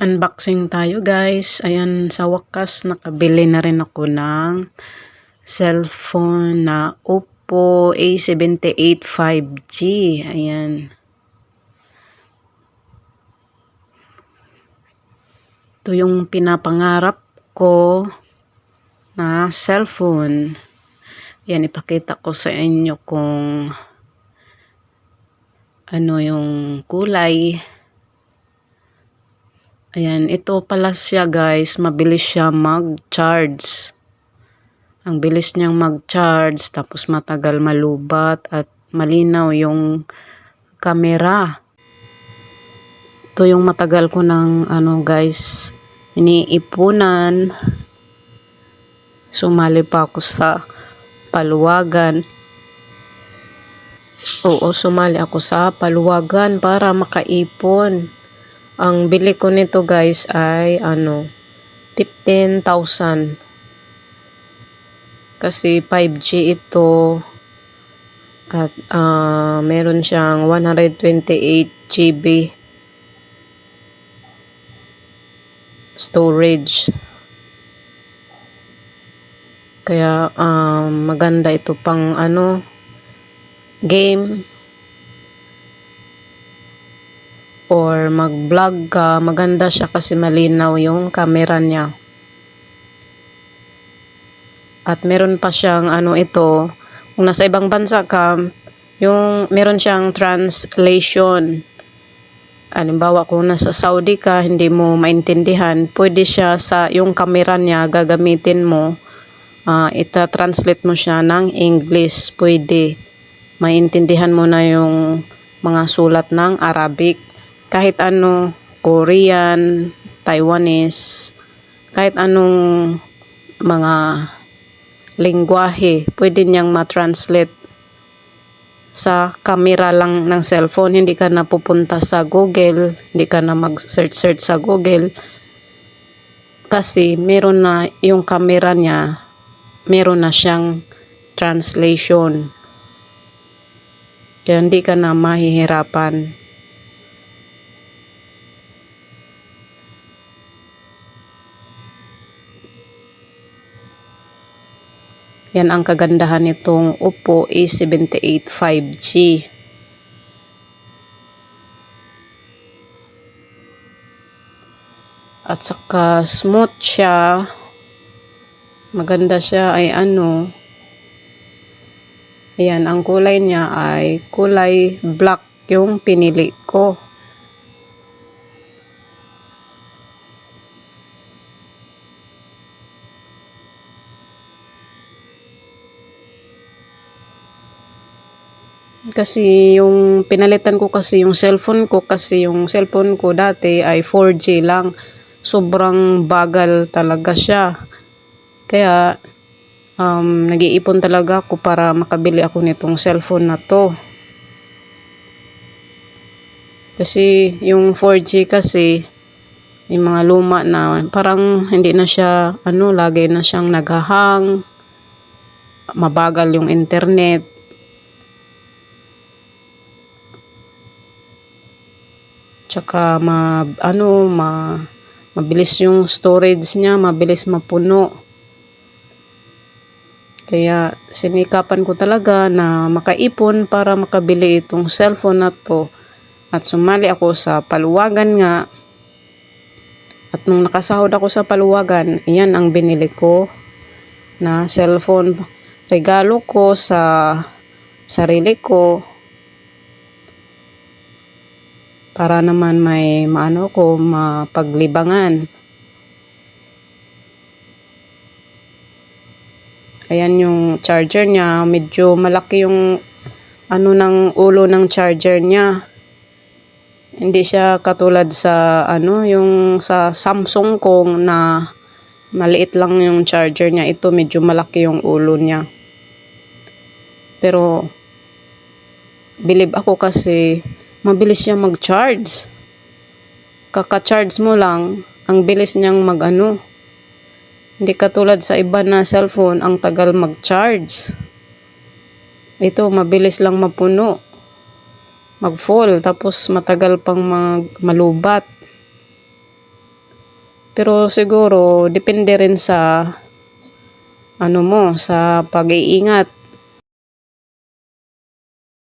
Unboxing tayo guys. Ayan, sa wakas nakabili na rin ako ng cellphone na Oppo A78 5G. Ayan. Ito yung pinapangarap ko na cellphone. Ayan, ipakita ko sa inyo kung ano yung kulay. Ayan, ito pala siya guys, mabilis siya mag-charge. Ang bilis niyang mag-charge, tapos matagal malubat at malinaw yung camera. Ito yung matagal ko ng guys, iniipunan. Sumali pa ako sa paluwagan. Oo, sumali ako sa paluwagan para makaipon. Ang bili ko nito guys ay 15,000. Kasi 5G ito at meron siyang 128 GB storage. Kaya maganda ito pang game or mag-vlog ka, maganda siya kasi malinaw yung camera niya. At meron pa siyang ito, kung nasa ibang bansa ka, yung meron siyang translation. Halimbawa kung nasa Saudi ka, hindi mo maintindihan, pwede siya sa yung camera niya gagamitin mo, ita-translate mo siya ng English, pwede. Maintindihan mo na yung mga sulat ng Arabic. Kahit Korean, Taiwanese, kahit anong mga lengguwahe, pwede niyang ma-translate sa camera lang ng cellphone. Hindi ka na pupunta sa Google, hindi ka na mag-search sa Google. Kasi meron na yung camera niya, meron na siyang translation. Kaya hindi ka na mahihirapan. Yan ang kagandahan nitong Oppo A78 5G. At saka smooth siya. Maganda siya ay ayan, ang kulay niya ay kulay black yung pinili ko. Kasi yung pinalitan ko kasi yung cellphone ko, kasi yung cellphone ko dati ay 4G lang. Sobrang bagal talaga siya. Kaya nag-iipon talaga ako para makabili ako nitong cellphone na to. Kasi yung 4G kasi yung mga luma na parang hindi na siya lagi na siyang naghahang. Mabagal yung internet. Tsaka mabilis yung storage niya, mabilis mapuno. Kaya sinikapan ko talaga na makaipon para makabili itong cellphone na to. At sumali ako sa paluwagan nga. At nung nakasahod ako sa paluwagan, iyan ang binili ko na cellphone. Regalo ko sa sarili ko. Para naman may mapaglibangan. Ayan yung charger niya. Medyo malaki yung ng ulo ng charger niya. Hindi siya katulad sa yung sa Samsung kong na maliit lang yung charger niya. Ito medyo malaki yung ulo niya. Pero believe ako kasi mabilis siya mag-charge. Kaka-charge mo lang, ang bilis niyang Hindi katulad sa iba na cellphone, ang tagal mag-charge. Ito, mabilis lang mapuno. Mag-full, tapos matagal pang malubat. Pero siguro depende rin sa ano mo, sa pag-iingat.